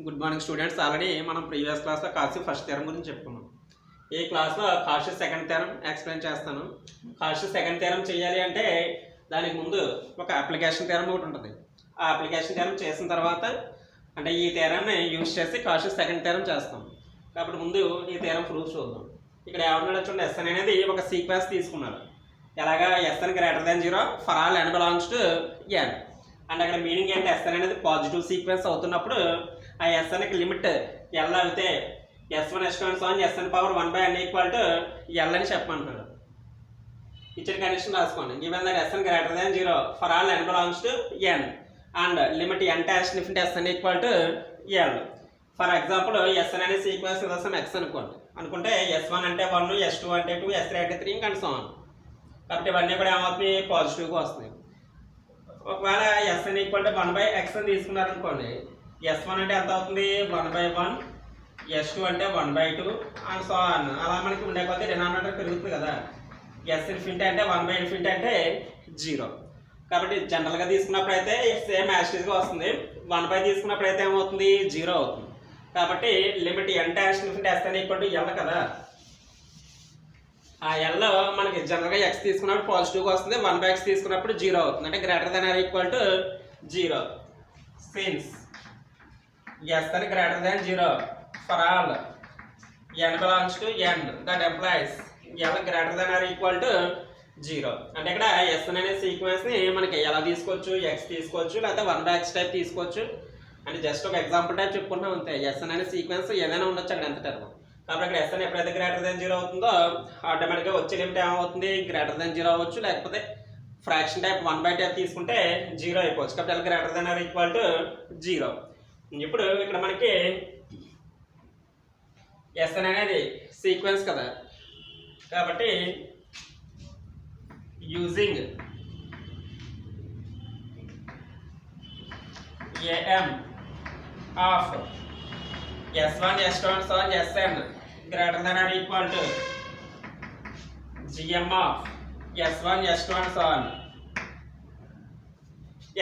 Good morning students. Already మనం previous క్లాస్లో Cauchy first theorem గురించి చెప్పుకున్నాం. ఈ క్లాస్లో కాషీ సెకండ్ థియరం ఎక్స్ప్లెయిన్ చేస్తాను. కాషీ సెకండ్ థియరం చేయాలి అంటే దానికి ముందు ఒక అప్లికేషన్ థియరం ఒకటి ఉంటుంది. ఆ అప్లికేషన్ థియరం చేసిన తర్వాత అంటే ఈ థియరాన్ని యూజ్ చేసి కాషీ సెకండ్ థియరం చేస్తాం. కాబట్టి ముందు ఈ థియరం ప్రూఫ్ చూద్దాం. ఇక్కడ ఏమన్నా చూడండి, ఎస్ఎన్ అనేది ఒక సీక్వెన్స్ తీసుకున్నారు. ఎలాగా S N greater than 0 for all n belongs to n. And అక్కడ మీనింగ్ ఏంటి, ఎస్ఎన్ అనేది పాజిటివ్ సీక్వెన్స్ అవుతున్నప్పుడు ఆ ఎస్ఎన్కి లిమిట్ ఎల్ అయితే S1 S2 Sn power 1/n equal to L అని చెప్పమంటున్నాడు. ఇచ్చిన కండిషన్ రాసుకోండి. Given that Sn greater than 0 for all n belongs to n and limit n dash infinity Sn equal to L. For example Sn అనే sequence కోసం x అనుకుంటే S1 అంటే 1, S2 అంటే 2, S3 అంటే 3 ఇంకా సో ఆన్. కాబట్టి ఇవన్నీ కూడా ఏమవుతుంది, పాజిటివ్గా వస్తుంది. ఒకవేళ Sn ఈక్వల్ టు 1/x అని తీసుకున్నారనుకోండి, S1 అంటే ఎంత అవుతుంది 1/1, S2 అంటే 1/2 అండ్ సో ఆన్. అలా మనకి ఉండే కొద్దీ డినామినేటర్ పెరుగుతుంది కదా. S ఇన్ఫినిటీ అంటే 1/∞ అంటే 0. కాబట్టి జనరల్గా తీసుకున్నప్పుడు అయితే సేమ్ యాస్టీస్గా వస్తుంది. 1/, తీసుకున్నప్పుడు అయితే ఏమవుతుంది 0 అవుతుంది. కాబట్టి limit n dash infinity Sn equal to L కదా. ఆ ఎల్ మనకి జనరల్గా x తీసుకున్నప్పుడు పాజిటివ్గా వస్తుంది, 1/x తీసుకున్నప్పుడు 0 అవుతుంది. అంటే greater than or equal to 0. Since Sn greater than 0 for all n belongs to n, that implies L greater than or equal to 0. అంటే ఇక్కడ Sn అనే సీక్వెన్స్ని మనకి ఎలా తీసుకోవచ్చు, x తీసుకోవచ్చు లేదా 1/x టైప్ తీసుకోవచ్చు అని జస్ట్ ఒక ఎగ్జాంపుల్ టైప్ చెప్పుకుంటాం అంతే. Sn అనే సీక్వెన్స్ ఏదైనా ఉండొచ్చు అక్కడ ఎంత టర్మ్. కాబట్టి ఇక్కడ Sn ఎప్పుడైతే గ్రేటర్ దాన్ 0 అవుతుందో ఆటోమేటిక్గా వచ్చే లిమిట్ ఏమవుతుంది, గ్రేటర్ దాన్ 0 అవ్వచ్చు, లేకపోతే ఫ్రాక్షన్ టైప్ 1/, టైప్ తీసుకుంటే 0 అయిపోవచ్చు. కాబట్టి L greater than or equal to 0. ఇప్పుడు ఇక్కడ మనకి Sn అనేది సీక్వెన్స్ కదా, కాబట్టి using am of S1 S2 Sn greater than or equal to gm of S1 S2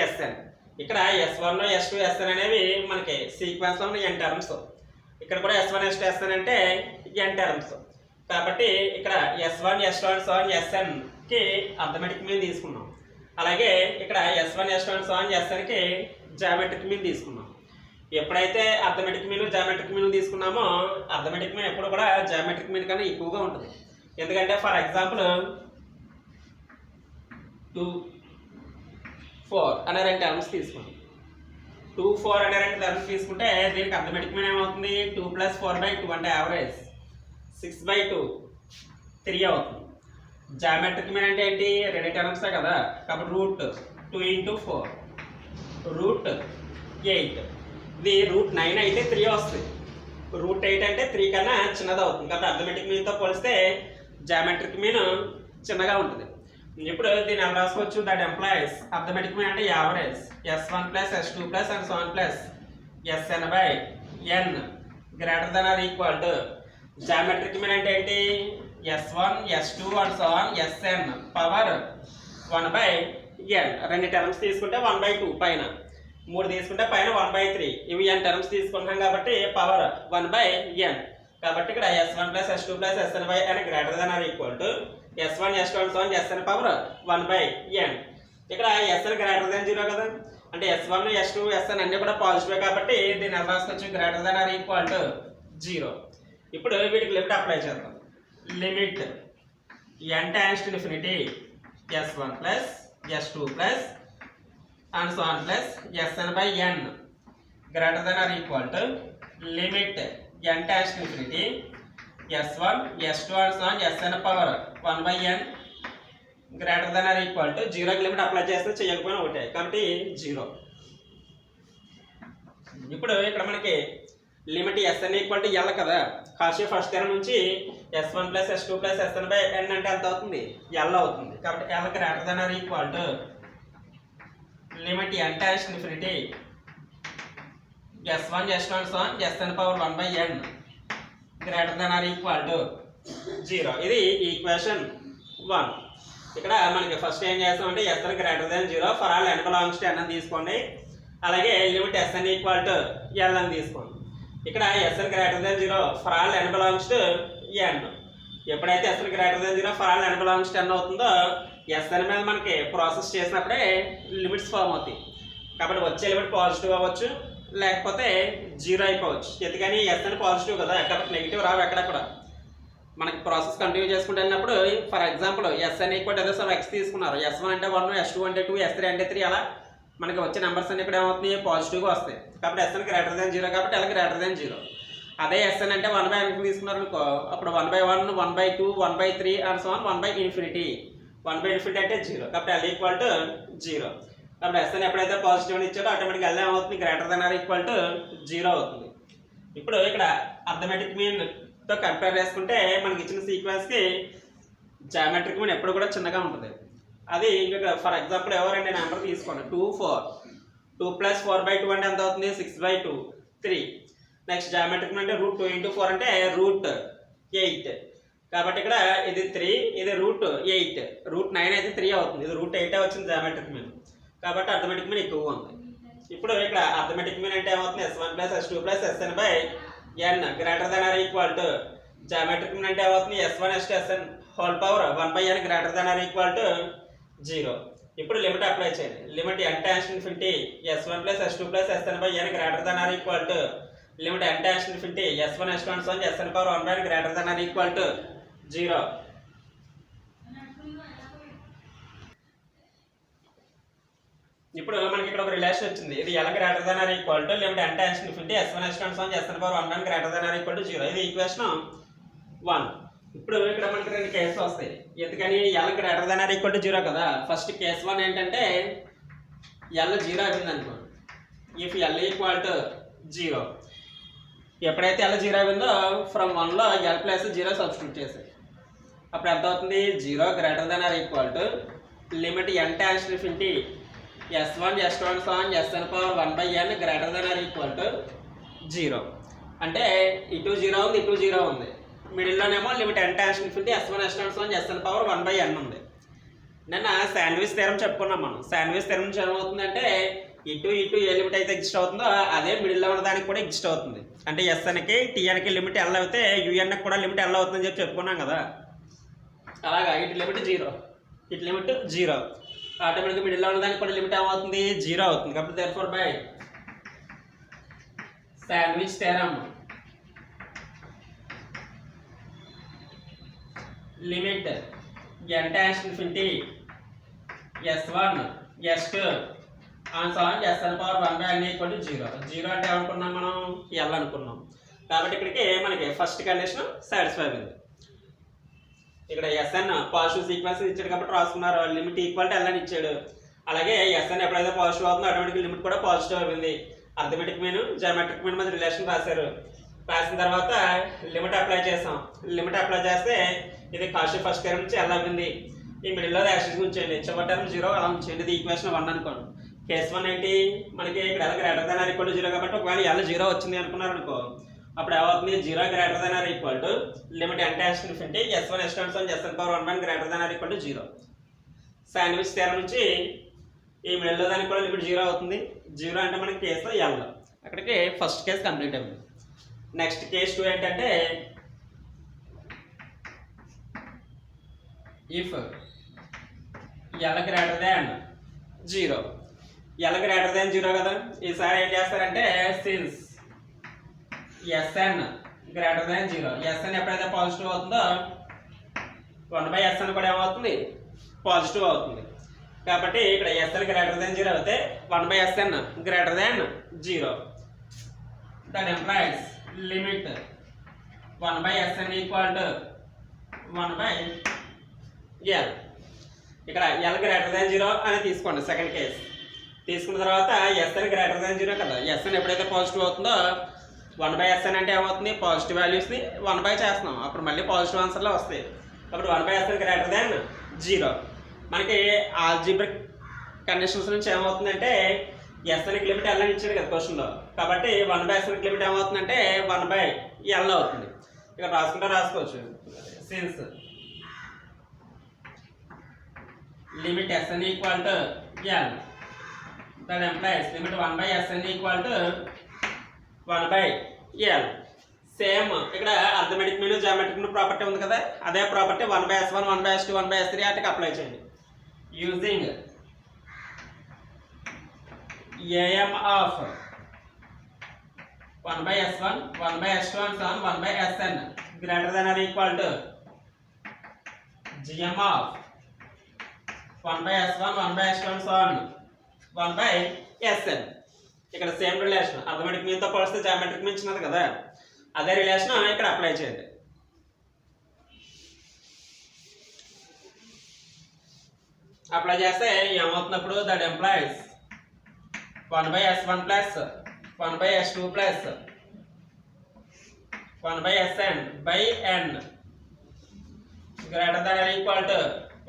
Sn. ఇక్కడ S1, S2, Sn అనేవి మనకి సీక్వెన్స్లో ఉన్న n టర్మ్స్. ఇక్కడ కూడా S1 S2 Sn అంటే n టర్మ్స్. కాబట్టి ఇక్కడ S1 S2 Snకి అర్థమెటిక్ మీన్ తీసుకున్నాం. అలాగే ఇక్కడ S1 S2 Snకి జామెట్రిక్ మీన్ తీసుకున్నాం. ఎప్పుడైతే అర్థమెటిక్ మీన్ జామెట్రిక్ మీన్ తీసుకున్నామో అర్థమెటిక్ మీన్ ఎప్పుడు కూడా జామెట్రిక్ మీన్ కన్నా ఎక్కువగా ఉంటుంది. ఎందుకంటే ఫర్ ఎగ్జాంపుల్ 2, 4 అనే 2 టర్మ్స్ తీసుకోండి. 2, 4 అనే 2 టర్మ్స్ తీసుకుంటే దీనికి అర్థమెటిక్ మీన్ ఏమవుతుంది, 2 + 4/2 అంటే యావరేజ్ 6/2 3 అవుతుంది. జామెట్రిక్ మీన్ అంటే ఏంటి, 2 టర్మ్సే కదా. కాబట్టి √2 × 4 √8. ఇది √9 అయితే 3 వస్తుంది. √8 అంటే 3 కన్నా చిన్నది అవుతుంది. కాబట్టి అర్థమెటిక్ మీన్తో పోలిస్తే జామెట్రిక్ మీన్ చిన్నగా ఉంటుంది. ఇప్పుడు దీన్ని ఎలా రాసుకోవచ్చు, దట్ ఎంప్లాయీస్ అర్థమెటిక్ మీన్ అంటే average S1 + S2 and so on Sn/n greater than or equal to geometric mean అంటే ఏంటి, S1 S2 and so on Sn power 1/n. 2 terms తీసుకుంటే 1/2 పైన, 3 తీసుకుంటే పైన 1/3. ఇవి n టర్మ్స్ తీసుకుంటాం కాబట్టి పవర్ 1/n. కాబట్టి ఇక్కడ S1 + S2 + Sn/n greater than or equal to S1 S2 and so on Sn power 1/n. ఇక్కడ Sn గ్రేటర్ దాన్ 0 కదా, అంటే S1 S2 Sn అన్నీ కూడా పాజిటివ్ కాబట్టి దీన్ని ఎలా రాసుకోవచ్చు, greater than or equal to 0. ఇప్పుడు వీటికి లిమిట్ అప్లై చేద్దాం. Limit n dash to infinity S1 + S2 and so on Sn/n greater than or equal to limit n dash to infinity S1 S2 and so on Sn power 1/n greater than or equal to 0కి limit apply చేస్తే చేయకపోయినా ఒకటే, కాబట్టి 0. ఇప్పుడు ఇక్కడ మనకి limit Sn equal to L కదా. Cauchy first theorem నుంచి S1 + S2 + Sn/n అంటే ఎంత అవుతుంది, L అవుతుంది. కాబట్టి L greater than or equal to limit n dash infinity S1 S2 and so on Sn power 1/n greater than or equal to 0. ఇది equation 1. ఇక్కడ మనకి first ఏం చేస్తామంటే Sn greater than 0 for all n belongs to n అని తీసుకోండి. అలాగే limit S N equal to L అని తీసుకోండి. ఇక్కడ S N greater than 0 for all n belongs to n. ఎప్పుడైతే S N greater than 0 for all n belongs to n అవుతుందో S N మీద మనకి ప్రాసెస్ చేసినప్పుడే లిమిట్స్ ఫామ్ అవుతాయి. కాబట్టి వచ్చే లిమిట్ పాజిటివ్ అవ్వచ్చు, లేకపోతే 0 అయిపోవచ్చు. ఎందుకని ఎస్ఎన్ పాజిటివ్ కదా, కాబట్టి నెగిటివ్ రావు ఎక్కడ కూడా. మనకి ప్రాసెస్ కంటిన్యూ చేసుకుంటూ వెళ్ళినప్పుడు ఫర్ ఎగ్జాంపుల్ ఎస్ఎన్ ఈక్వల్ ఏదో సమ్ ఎక్స్ తీసుకున్నారు. S1 అంటే 1, S2 అంటే 2, S3 అంటే 3, అలా మనకి వచ్చే నెంబర్స్ అన్ని ఇక్కడ ఏమవుతున్నాయి, పాజిటివ్గా వస్తాయి. కాబట్టి ఎస్ఎన్ గ్రేటర్ దాన్ 0 కాబట్టి L గ్రేటర్ దాన్ 0. అదే ఎస్ఎన్ అంటే 1/n తీసుకున్నారు అనుకో, అప్పుడు 1/1, 1/2, 1/3 అండ్ సో ఆన్ 1/∞. 1/∞ అంటే 0 కాబట్టి L ఈక్వల్ టు 0. కాబట్టి ఎస్ఎన్ ఎప్పుడైతే పాజిటివ్ అని ఇచ్చాడో ఆటోమేటిక్గా L ఏమవుతుంది, greater than or equal to 0 అవుతుంది. ఇప్పుడు ఇక్కడ అర్థమెటిక్ మీన్ తో కంపేర్ చేసుకుంటే మనకి ఇచ్చిన సీక్వెన్స్కి జామెట్రిక్ మీన్ ఎప్పుడు కూడా చిన్నగా ఉంటుంది. అది ఇంకా ఫర్ ఎగ్జాంపుల్ ఎవరండి నెంబర్ తీసుకోండి 2, 4. 2 + 4/2 అంటే ఎంత అవుతుంది, 6/2, 3. నెక్స్ట్ జామెట్రిక్ మీన్ అంటే √2 × 4 అంటే √8. కాబట్టి ఇక్కడ ఇది 3, ఇది √8. √9 అయితే 3 అవుతుంది, ఇది √8 వచ్చింది జామెట్రిక్ మీన్. కాబట్టి అర్థమెటిక్ మీన్ ఎక్కువగా ఉంది. ఇప్పుడు ఇక్కడ అర్థమెటిక్ మీన్ అంటే ఏమవుతుంది, S1 + S2 + SN/n greater than or equal to geometric mean అంటే ఏమవుతుంది, S1 S2 SN whole power 1/n greater than or equal to 0. ఇప్పుడు లిమిట్ అప్లై చేయండి. Limit n →∞ S1 + S2 + SN/n greater than or equal to limit n →∞ S1 S2 and so SN power 1/n greater than or equal to 0. ఇప్పుడు మనకి ఇక్కడ ఒక relation వచ్చింది. ఇది L greater than or equal to limit n →∞ S1 S2 and so SN power 1/n greater than or equal to 0. ఇది equation 1. ఇప్పుడు ఇక్కడ మనకి రెండు కేసులు వస్తాయి. ఎందుకని L greater than or equal to 0 కదా. ఫస్ట్ కేస్ 1 ఏంటంటే L 0 అయింది అనుకో, ఇఫ్ L ఈక్వల్ టు 0. ఎప్పుడైతే L 0 అయిందో ఫ్రమ్ 1లో L + 0 సబ్స్టిట్యూట్ చేసాయి. అప్పుడు ఎంత అవుతుంది, 0 greater than or equal to limit n →∞ S1 S2 and so SN power 1/n greater than or equal to 0. అంటే ఇటు 0 ఉంది, ఇటు 0 ఉంది. మిడిల్లోనేమో limit n →∞ S1 S2 and so SN power 1/n ఉంది. నిన్న శాండ్విచ్ థియరం చెప్పుకున్నాం మనం. శాండ్విచ్ థియరం నుంచి ఏమవుతుందంటే ఇటు ఇటు ఏ లిమిట్ అయితే ఎగ్జిస్ట్ అవుతుందో అదే మిడిల్లో ఉన్న దానికి కూడా ఎగ్జిస్ట్ అవుతుంది. అంటే SNకి TNకి లిమిట్ L అయితే UNకి కూడా లిమిట్ L అవుతుందని చెప్పి చెప్పుకున్నాం కదా. అలాగా ఇటు లిమిట్ 0, ఇటు లిమిట్ 0, ఆటోమేటిక్గా మిడిల్లో ఉన్న దానికి కూడా లిమిట్ ఏమవుతుంది, 0 అవుతుంది. కాబట్టి therefore by sandwich theorem limit n →∞ S1 S2 and so SN power 1/n equal to 0. 0 అంటే ఏమనుకున్నాం మనం, L అనుకున్నాం. కాబట్టి ఇక్కడికి మనకి ఫస్ట్ కండిషన్ సాటిస్ఫై అయింది. ఇక్కడ SN పాజిటివ్ సీక్వెన్స్ ఇచ్చాడు కాబట్టి రాసుకున్నారు, లిమిట్ ఈక్వల్ టు L అని ఇచ్చాడు. అలాగే SN ఎప్పుడైతే పాజిటివ్ అవుతుందో ఆటోమేటిక్ లిమిట్ కూడా పాజిటివ్ అయింది. అర్థమెటిక్ మీన్ జామెట్రిక్ మీన్ మధ్య రిలేషన్ రాశారు. రాసిన తర్వాత లిమిట్ అప్లై చేసాం. లిమిట్ అప్లై చేస్తే ఇది కాషీ ఫస్ట్ థియరం నుంచి L అయింది. ఈ మిడిల్లో యాక్సిస్ ఉంచండి, చివరి టర్మ్ 0 అలా ఉంచండి. ఇది ఈక్వేషన్ 1 అనుకోండి. కేస్ 1 ఏంటి, మనకి ఇక్కడ L greater than or equal to 0 కాబట్టి ఒకవేళ L 0 వచ్చింది అనుకున్నారు అనుకో, అప్పుడు ఏమవుతుంది, 0 greater than or equal to limit n →∞ S1 S2 and so SN power 1/n greater than or equal to 0. Sandwich theorem నుంచి ఈ మిడిల్లో దానికి కూడా లిమిట్ 0 అవుతుంది. 0 అంటే మనకి కేసు L. అక్కడికి ఫస్ట్ కేసు కంప్లీట్ అయింది. నెక్స్ట్ కేస్ 2 ఏంటంటే if L greater than 0. L greater than 0 కదా. ఈసారి ఏం చేస్తారంటే since SN greater than 0. SN ఎప్పుడైతే పాజిటివ్ అవుతుందో 1/SN కూడా ఏమవుతుంది, పాజిటివ్ అవుతుంది. కాబట్టి ఇక్కడ SN గ్రేటర్ దాన్ 0 అయితే 1/SN greater than 0. That implies limit 1/SN equal to 1/L. ఇక్కడ L గ్రేటర్ దాన్ 0 అని తీసుకోండి సెకండ్ కేస్. తీసుకున్న తర్వాత SN గ్రేటర్ దాన్ 0 కదా. SN ఎప్పుడైతే పాజిటివ్ అవుతుందో 1/SN అంటే ఏమవుతుంది, పాజిటివ్ వాల్యూస్ని 1/, చేస్తున్నాం, అప్పుడు మళ్ళీ పాజిటివ్ ఆన్సర్లో వస్తాయి. అప్పుడు 1/SN గ్రేటర్ దాన్ 0. మనకి ఆల్జీబ్రిక్ కండిషన్స్ నుంచి ఏమవుతుందంటే SNకి లిమిట్ L అని ఇచ్చాడు కదా క్వశ్చన్లో. కాబట్టి 1/SNకి లిమిట్ ఏమవుతుందంటే 1/L అవుతుంది. ఇక్కడ రాసుకుంటే రాసుకోవచ్చు. Since limit SN equal to L that implies limit 1 by Sn equal to 1 by L. Same ఇక్కడ arithmetic mean geometric mean property ఉంది కదా, అదే property 1 by S1 1 by S2 1 by S3 వాటికి అప్లై చేయండి. Using AM of 1 by S1 1 by S2 and so on 1 by Sn greater than or equal to GM of 1 by S1 1 by S2 and so on 1 by Sn. ఇక్కడ same relation arithmetic mean తో పోలిస్తే geometric mean చిన్నది కదా, అదే relation ఇక్కడ apply చేయండి. Apply చేస్తే ఏమవుతున్నప్పుడు that employees 1 by S1 plus 1 by S2 plus 1 by Sn by n greater than or equal to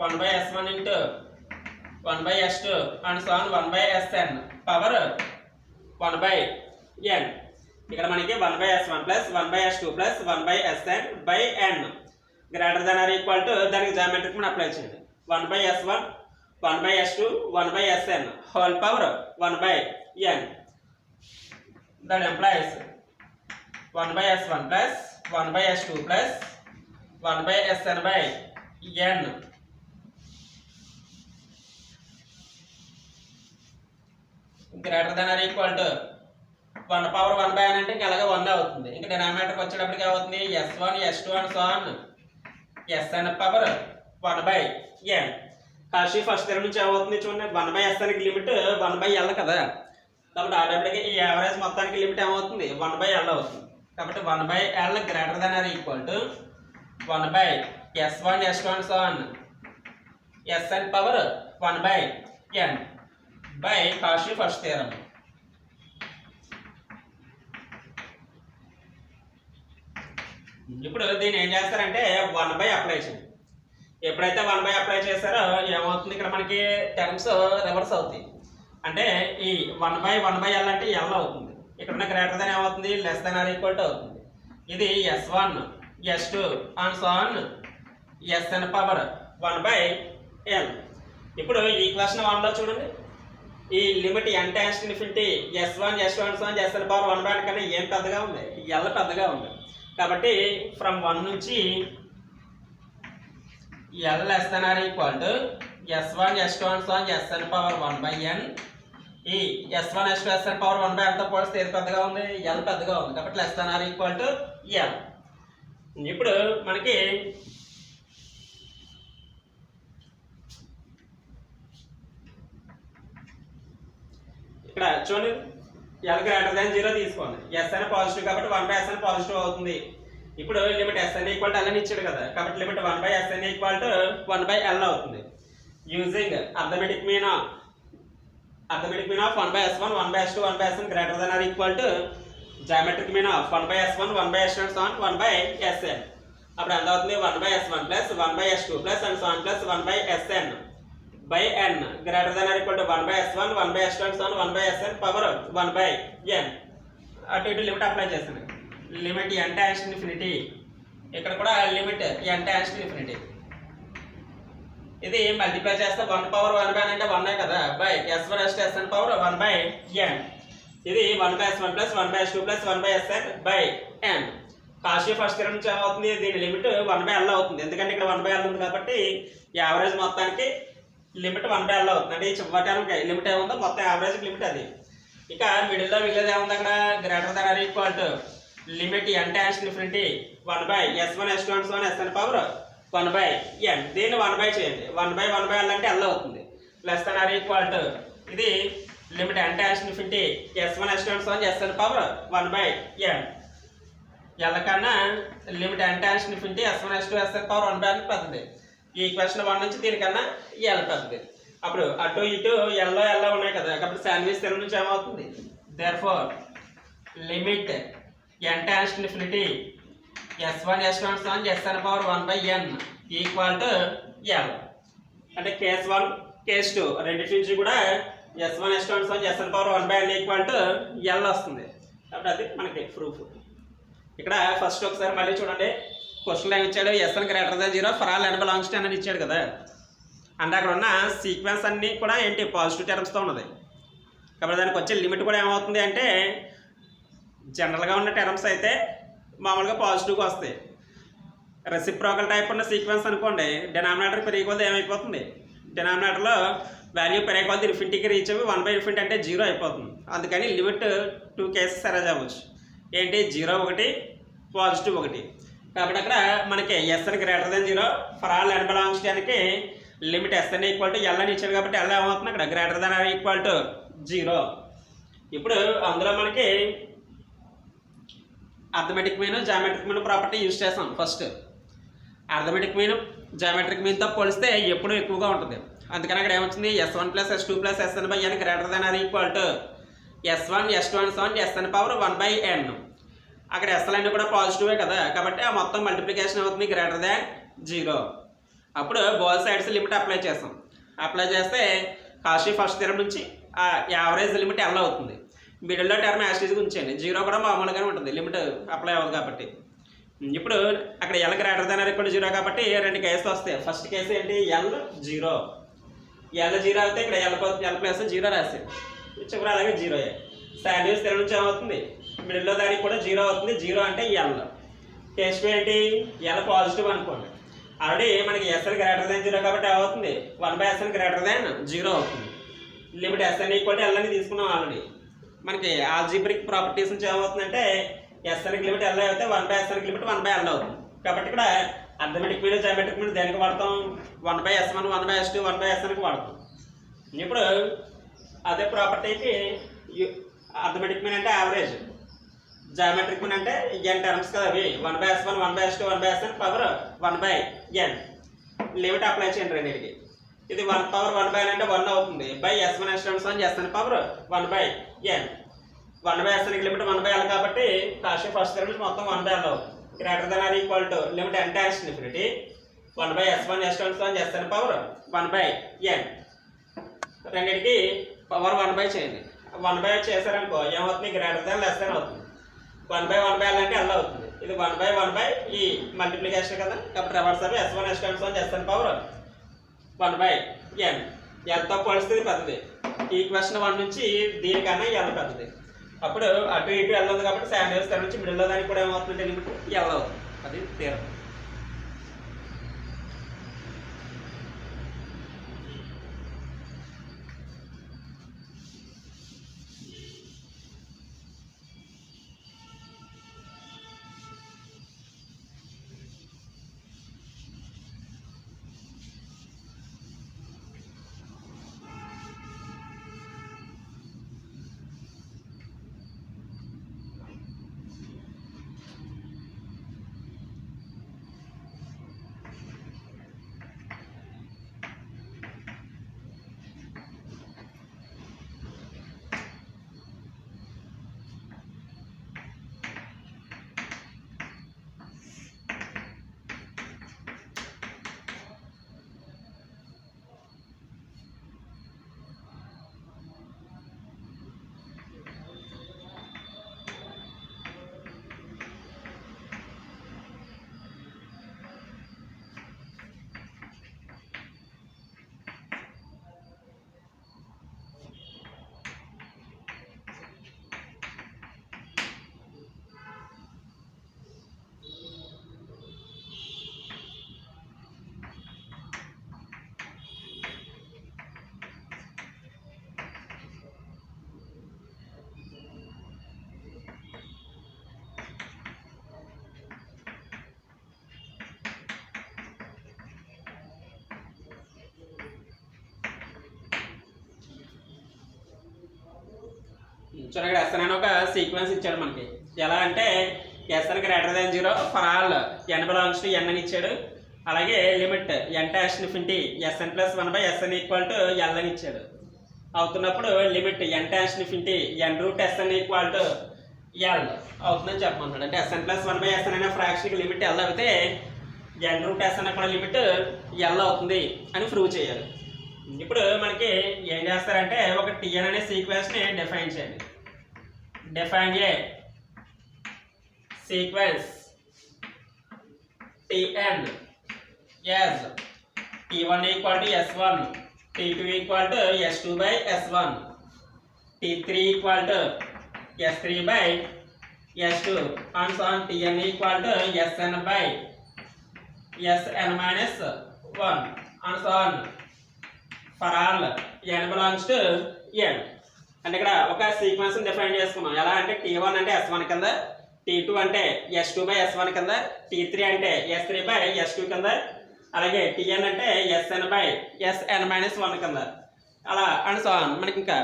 1 by S1 into 1 by S2 and so on 1 by Sn power 1 by n. ఇక్కడ మనకి 1 by S1 plus 1 by S2 plus 1 by Sn by n greater than or equal to దానికి geometric mean apply చేయండి. 1 by S1 1 by S2 1 by Sn whole power 1 by n. That implies 1 by S1 plus 1 by S2 plus 1 by Sn by n greater than or equal to 1 power 1 by n అంటే ఇంకా అలాగే 1 అవుతుంది. ఇంకా డినామినేటర్కి వచ్చేటప్పటికి ఏమవుతుంది S1 S2 and so on Sn power 1 by n. Kashi first theorem నుంచి ఏమవుతుంది చూడండి, 1 by Sn కి లిమిట్ 1 by L కదా, కాబట్టి ఆటోమేటిక్గా ఈ యావరేజ్ మొత్తానికి లిమిట్ ఏమవుతుంది 1 by L అవుతుంది. కాబట్టి 1 by L greater than or equal to 1 by S1 S2 and so on Sn power 1 by n by Cauchy first theorem. ఇప్పుడు దీన్ని ఏం చేస్తారంటే 1 by అప్లై చేయండి. ఎప్పుడైతే 1 by అప్లై చేస్తారో ఏమవుతుంది, ఇక్కడ మనకి టర్మ్స్ రివర్స్ అవుతాయి. అంటే ఈ 1 by L అంటే L అవుతుంది, ఇక్కడ ఉన్న గ్రేటర్ దెన్ ఏమవుతుంది less than or equal to అవుతుంది. ఇది S1 S2 and so on Sn power 1 by L. ఇప్పుడు ఈక్వేషన్ 1 లో చూడండి, ఈ limit n tends to infinity S1 S2 and so on Sn power 1 by n కన్నా ఏం పెద్దగా ఉంది, L పెద్దగా ఉంది. కాబట్టి ఫ్రమ్ 1 నుంచి L less than or equal to S1 S2 and so on Sn power 1 by n. ఈ S1 S2 Sn power 1 by n తో పోలిస్తే ఏది పెద్దగా ఉంది, L పెద్దగా ఉంది. కాబట్టి less than or equal to L. ఇప్పుడు మనకి ఇక్కడ చూడండి L గ్రేటర్ దాన్ 0 తీసుకోండి. Sn పాజిటివ్ కాబట్టి 1 by Sn పాజిటివ్ అవుతుంది. ఇప్పుడు limit Sn equal to L అని ఇచ్చాడు కదా, కాబట్టి limit 1 by Sn equal to 1 by L అవుతుంది. Using arithmetic mean of 1 by S1 1 by S2 1 by Sn greater than or equal to geometric mean of 1 by S1 1 by S2 and so on 1 by Sn. అప్పుడు ఎంత అవుతుంది 1 by S1 plus 1 by S2 plus and so on plus 1 by Sn by n greater than or equal to 1 by S1 1 by S2 and so on 1 by Sn power 1 by n. అటు ఇటు limit apply చేస్తాను. Limit n tends to infinity, ఇక్కడ కూడా limit n tends to infinity. ఇది multiply చేస్తే 1 power 1 by n అంటే 1 కదా, by S1 S2 Sn power 1 by n. ఇది 1 by S1 plus 1 by S2 plus 1 by Sn by n. Kashi first theorem నుంచి ఏమవుతుంది, దీని లిమిట్ 1 by L అవుతుంది. ఎందుకంటే ఇక్కడ 1 by L ఉంది కాబట్టి యావరేజ్ మొత్తానికి లిమిట్ 1 by L అవుతుంది. అంటే ఈ చివరి టర్మ్కి లిమిట్ ఏముందో మొత్తం యావరేజ్ లిమిట్ అది. ఇక మిడిల్లో మిగిలేదు ఏముంది అక్కడ greater than or equal to limit n tends to infinity 1 by S1 S2 and so on Sn power 1 by n. దీన్ని 1 by చేయండి. 1 by L అంటే L అవుతుంది. Less than or equal to ఇది limit n tends to infinity S1 S2 and so on Sn power 1 by n. L కన్నా limit n tends to infinity S1 S2 Sn power 1 by n పెద్దది. ఈ equation 1 నుంచి దీనికన్నా L పెద్దది. అప్పుడు అటు ఇటు L ఉన్నాయి కదా, కాబట్టి శాండ్విచ్ థియరం నుంచి ఏమవుతుంది, therefore limit n tends to infinity S1 S2 and so on Sn power 1 by n equal to L. అంటే కేస్ 1 కేస్ 2 రెండింటి నుంచి కూడా S1 S2 and so on Sn power 1 by n equal to L వస్తుంది. కాబట్టి అది మనకి proof. ఇక్కడ first ఒకసారి మళ్ళీ చూడండి, క్వశ్చన్లో ఏమి ఇచ్చాడు, Sn greater than 0 for all n belongs to n అని ఇచ్చాడు కదా. అంటే అక్కడ ఉన్న సీక్వెన్స్ అన్నీ కూడా ఏంటి పాజిటివ్ టర్మ్స్తో ఉన్నది. కాబట్టి దానికి వచ్చే లిమిట్ కూడా ఏమవుతుంది అంటే జనరల్గా ఉన్న టర్మ్స్ అయితే మామూలుగా పాజిటివ్గా వస్తాయి. రెసిప్రోకల్ టైప్ ఉన్న సీక్వెన్స్ అనుకోండి, డినామినేటర్ పెరిగిపోతే ఏమైపోతుంది, డినామినేటర్లో వాల్యూ పెరిగిపోతే ఇన్ఫినిటీకి రీచ్ అవి 1/∞ అంటే 0 అయిపోతుంది. అందుకని లిమిట్ 2 కేసెస్ అరేంజ్ అవ్వచ్చు. ఏంటి, 0 ఒకటి, పాజిటివ్ ఒకటి. కాబట్టి అక్కడ మనకి S N greater than 0 for all n belongs to n కి limit S N equal to L అని ఇచ్చాడు. కాబట్టి ఎల్ ఏమవుతుంది అక్కడ greater than or equal to 0. ఇప్పుడు అందులో మనకి arithmetic mean, geometric mean property use చేస్తాం. ఫస్ట్ అర్థమెటిక్ మీన్ జామెట్రిక్ మీన్తో పోలిస్తే ఎప్పుడు ఎక్కువగా ఉంటుంది. అందుకని అక్కడ ఏమొచ్చింది, S1 + S2 + Sn/n greater than or equal to S1 S2 Sn power 1/n. అక్కడ ఎస్ఎల్ అన్నీ కూడా పాజిటివే కదా, కాబట్టి ఆ మొత్తం మల్టిప్లికేషన్ అవుతుంది గ్రేటర్ దాన్ 0. అప్పుడు బోత్ సైడ్స్ లిమిట్ అప్లై చేస్తాం. అప్లై చేస్తే కాషీ ఫస్ట్ థియరం నుంచి ఆ యావరేజ్ లిమిట్ ఎల్ అవుతుంది. మిడిల్లో టర్మ్ యాస్టీజ్గా ఉంచండి, 0 కూడా మామూలుగానే ఉంటుంది, లిమిట్ అప్లై అవ్వదు కాబట్టి. ఇప్పుడు అక్కడ L greater than or equal to 0 కాబట్టి 2 కేసులు వస్తాయి. ఫస్ట్ కేసు ఏంటి, ఎల్ 0. ఎల్ 0 అయితే ఇక్కడ ఎల్ ప్లస్ 0 రాసి చివరి అలాగే 0. శాండ్విచ్ థియరం నుంచి ఏమవుతుంది, మిడిల్లో దానికి కూడా 0 అవుతుంది. 0 అంటే ఎల్. కేస్ ఏంటి, ఎల్ పాజిటివ్ అనుకోండి. ఆల్రెడీ మనకి ఎస్ఎన్ గ్రేటర్ దాన్ 0 కాబట్టి ఏమవుతుంది, 1/SN గ్రేటర్ దాన్ 0 అవుతుంది. Limit S N equal to L అని తీసుకున్నాం ఆల్రెడీ. మనకి ఆల్జీబ్రిక్ ప్రాపర్టీస్ నుంచి ఏమవుతుందంటే ఎస్ఎన్కి లిమిట్ ఎల్ అయితే 1/SNకి లిమిట్ 1/L అవుతుంది. కాబట్టి ఇక్కడ అర్థమెటిక్ మీన్, జామెట్రిక్ మీన్ దేనికి వాడతాం, 1/S1 1/S2 1/SNకి వాడతాం. ఇప్పుడు అదే ప్రాపర్టీకి అర్థమెటిక్ మీన్ అంటే యావరేజ్, జామెట్రిక్ మీన్ అంటే n టర్మ్స్ కదా అవి, 1/S1 1/S2 1/SN power 1/n. Limit apply చేయండి రెండింటికి. ఇది 1 పవర్ 1/n అంటే 1 అవుతుంది, by S1 S2 Sn power 1/n. 1/SNకి లిమిట్ 1/L కాబట్టి కాషీ ఫస్ట్ థియరం మొత్తం 1/L అవుతుంది. Greater than or equal to limit n tends infinity 1/S1 S2 Sn power 1/n. రెండింటికి పవర్ 1/, చేయండి. 1/, చేశారనుకో ఏమవుతుంది, గ్రేటర్ దెన్ లెస్ దెన్ అవుతుంది. 1/1/L అంటే L అవుతుంది. ఇది 1/1/, ఈ మల్టిప్లికేషన్ కదా, కాబట్టి రివర్స్ అవి S1 S2 Sn power 1/n. ఎంతో పోలిస్తే పెద్దది. ఈక్వేషన్ 1 నుంచి దీనికన్నా L పెద్దది. అప్పుడు అటు ఇటు L ఉంది కాబట్టి శాండ్విచ్ థియరం నుంచి మిడిల్లో దానికి కూడా ఏమవుతుంది, లిమిట్ L అవుతుంది. అది థియరం. చూడండి, ఎస్ఎన్ అని ఒక సీక్వెన్స్ ఇచ్చాడు మనకి. ఎలా అంటే S N greater than 0 for all n belongs to n అని ఇచ్చాడు. అలాగే limit n tends infinity Sn + 1/SN equal to L అని ఇచ్చాడు. అవుతున్నప్పుడు limit n tends infinity n√Sn equal to L అవుతుందని చెప్పమంటాడు. అంటే Sn + 1/SN అనే ఫ్రాక్షన్కి లిమిట్ L అయితే n√Sn కూడా లిమిట్ L అవుతుంది అని ప్రూవ్ చేయాలి. ఇప్పుడు మనకి ఏం చేస్తారంటే ఒక Tn అనే సీక్వెన్స్ని డిఫైన్ చేయండి. Define A sequence Tn as T1 equal to S1, T2 equal to S2/S1, T3 equal to S3 by S2 and so on Tn equal to Sn by Sn minus 1 and so on for all n belongs to n. అంటే ఇక్కడ ఒక sequence define చేసుకున్నాం. ఎలా అంటే T1 అంటే S1 కింద, T2 అంటే S2 by S1 కింద, T3 అంటే S3 by S2 కింద, అలాగే Tn అంటే Sn by Sn minus 1 కింద, అలా అండ్ సో ఆన్ మనకి ఇంకా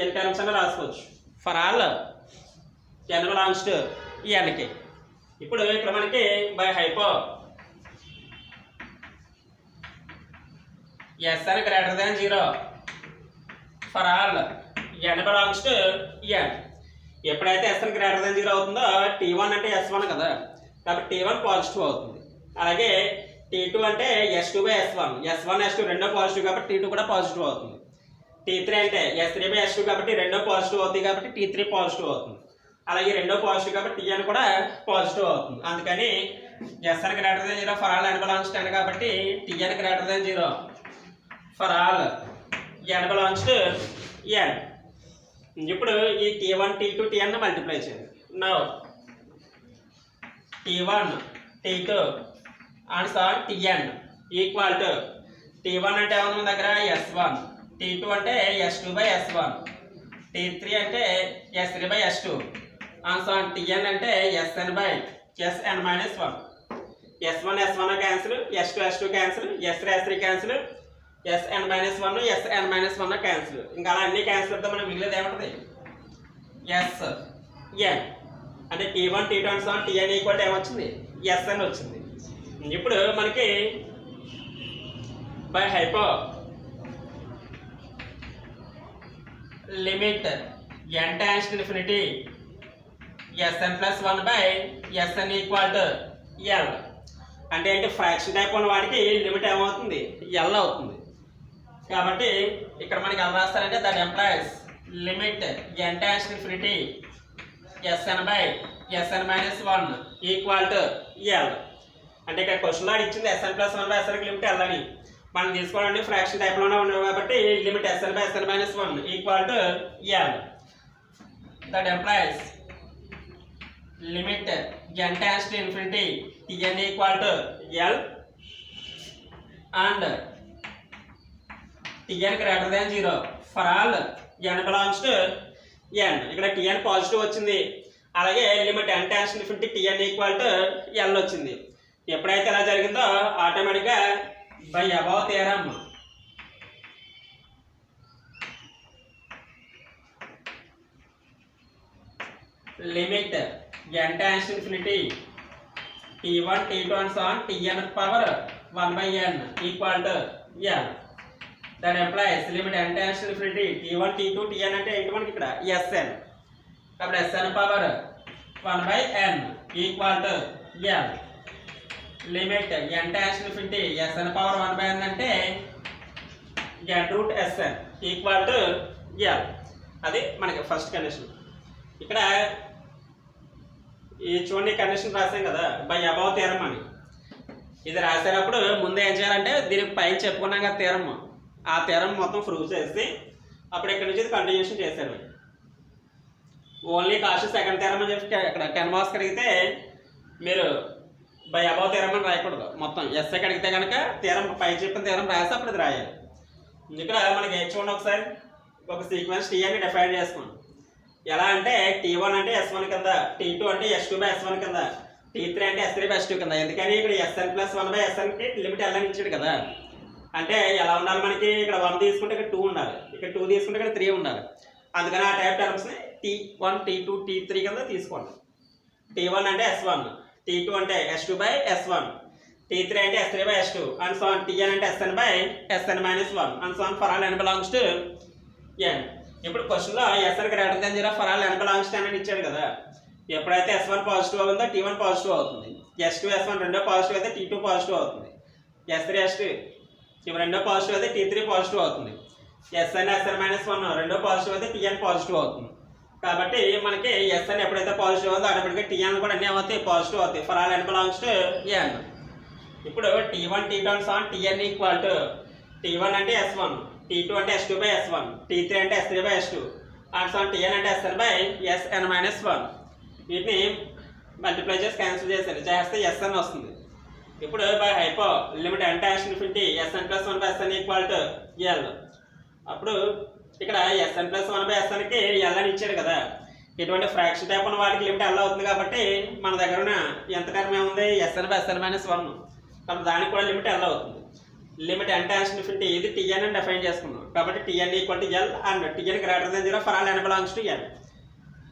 n టర్మ్స్ అని రాసుకోవచ్చు. For all n belongs to n కి. ఇప్పుడు ఇక్కడ మనకి by hypo Sn greater than 0 for all n belongs to n. ఎప్పుడైతే Sn greater than 0 అవుతుందో T1 అంటే S1 కదా, కాబట్టి T1 పాజిటివ్ అవుతుంది. అలాగే T2 అంటే S2 by S1, S1 S2 రెండో పాజిటివ్ కాబట్టి T2 కూడా పాజిటివ్ అవుతుంది. T3 అంటే S3 by S2 కాబట్టి రెండో పాజిటివ్ అవుతుంది కాబట్టి T3 పాజిటివ్ అవుతుంది. అలాగే రెండో పాజిటివ్ కాబట్టి Tn కూడా పాజిటివ్ అవుతుంది. అందుకని Sn greater than 0 for all n belongs to n కాబట్టి Tn greater than 0 for all n belongs to n. ఇప్పుడు ఈ T1 T2 Tn మల్టిప్లై చేయండి. Now T1 T2 and so on Tn equal to T1 అంటే ఏమన్నా దగ్గర S1, T2 అంటే S2 by S1, T3 అంటే S3 by S2 and so on Tn అంటే Sn by Sn minus 1. S1 S1 cancel, S2 S2 cancel, S3 S3 cancel, Sn minus 1 Sn minus 1 cancel. ఇంకా అలా అన్ని cancel అవుతా మనకి మిగిలేదు ఏముంటుంది Sn. అంటే T1 T2 and so on Tn equal to ఏమొచ్చింది Sn వచ్చింది. ఇప్పుడు మనకి by hypo limit n tends to infinity Sn plus 1 by Sn equal to L. అంటే ఏంటి ఫ్రాక్షన్ టైప్ ఉన్న వాటికి లిమిట్ ఏమవుతుంది L అవుతుంది. కాబట్టి ఇక్కడ మనకి ఎలా రాస్తారంటే that implies limit n tends to infinity Sn by Sn minus 1 equal to L. అంటే ఇక్కడ క్వశ్చన్లో ఇచ్చింది Sn plus 1 by Sn limit L అని. మనం తీసుకోవాలంటే ఫ్రాక్షన్ టైప్లోనే ఉన్నాం కాబట్టి limit Sn by Sn minus 1 equal to L. That implies limit n tends to infinity Tn equal to L and Tn greater than 0 for all n belongs to n. ఇక్కడ Tn positive వచ్చింది. అలాగే limit n tends to infinity Tn equal to L వచ్చింది. ఎప్పుడైతే ఇలా జరిగిందో ఆటోమేటిక్గా by above theorem limit n tends to infinity T1 T2 and so on Tn power 1 by n equal to L. That implies limit n tends to infinity T1 T2 Tn అంటే ఏంటి మనకి ఇక్కడ Sn. కాబట్టి Sn power 1 by n equal to L. Limit n tends to infinity Sn power 1 by n అంటే n root Sn equal to L. అది మనకి first condition. ఇక్కడ ఈ చూడండి కండిషన్ రాసాం కదా బై అబౌవ్ థియరం అని. ఇది రాసేటప్పుడు ముందు ఏం చేయాలంటే దీనికి పైన చెప్పుకున్నాం కదా థియరం, ఆ థియరం మొత్తం ప్రూవ్ చేసి అప్పుడు ఇక్కడ నుంచి కంటిన్యూషన్ చేశారు. ఓన్లీ కాస్ట్ సెకండ్ థియరం అని చెప్పి ఇక్కడ కెన్వాస్ అడిగితే మీరు బై అబౌవ్ థియరం అని రాయకూడదు, మొత్తం ఎస్ఐకి అడిగితే కనుక థియరం పై చెప్పిన థియరం రాసి అప్పుడు ఇది రాయాలి. ఇక్కడ మనకి ఏం చూడండి ఒకసారి ఒక సీక్వెన్స్ టీ అని డిఫైన్ చేసుకోండి. ఎలా అంటే T1 అంటే S1 కింద, T2 అంటే S2 by S1 కింద, T3 అంటే S3 by S2 కింద. ఎందుకని ఇక్కడ Sn plus 1 by Sn కి లిమిట్ L అని ఇచ్చాడు కదా. అంటే ఎలా ఉండాలి మనకి ఇక్కడ 1 తీసుకుంటే ఇక్కడ 2 ఉండాలి, ఇక్కడ 2 తీసుకుంటే ఇక్కడ 3 ఉండాలి. అందుకని ఆ టైప్ టర్మ్స్ని T1 T2 T3 కింద తీసుకోండి. T1 అంటే S1, T2 అంటే S2 by S1, T3 అంటే S3 by S2 and so on. Tn అంటే Sn by Sn minus 1 and so on for all n belongs to n. ఇప్పుడు క్వశ్చన్లో Sn greater than 0 for all n belongs to n అని ఇచ్చాడు కదా. ఎప్పుడైతే S1 positive అవుతుందో T1 positive అవుతుంది, S2 S1 రెండో పాజిటివ్ అయితే T2 పాజిటివ్ అవుతుంది, S3 S2 ఇవి రెండో పాజిటివ్ అయితే T3 పాజిటివ్ అవుతుంది, Sn Sn minus 1 రెండో పాజిటివ్ అయితే Tn పాజిటివ్ అవుతుంది. కాబట్టి మనకి Sn ఎప్పుడైతే పాజిటివ్ అవుతుందో ఆటోమేటిక్గా Tn కూడా అన్నీ అవుతాయి పాజిటివ్ అవుతాయి for all n belongs to n. ఇప్పుడు T1 T2 and so on Tn equal to T1 అంటే S1, T2 అంటే S2 by S1, T3 అంటే S3 by S2 and so T N అంటే ఎస్ఎన్ బై ఎస్ఎన్ మైనస్ 1 వీటిని multiply చేసి cancel చేస్తే S N వస్తుంది. ఇప్పుడు by hypo limit n dash infinity S N plus 1 by S N equal to L. అప్పుడు ఇక్కడ ఎస్ఎన్ ప్లస్ 1 బై ఎస్ఎన్కి ఎల్ అని ఇచ్చాడు కదా, ఇటువంటి ఫ్రాక్షన్ టైప్ ఉన్న వాటికి లిమిట్ ఎల్ అవుతుంది కాబట్టి మన దగ్గర ఉన్న ఎంత టర్మ్ ఏముంది ఎస్ఎన్ బై ఎస్ఎన్ మైనస్ 1, కాబట్టి దానికి కూడా లిమిట్ ఎల్ అవుతుంది. లిమిట్ n డాష్ ఇన్ఫినిటీ ఇది టీఎన్ అని డిఫైన్ చేసుకున్నాం కాబట్టి T N equal to L and T N greater than 0 for all n belongs to L.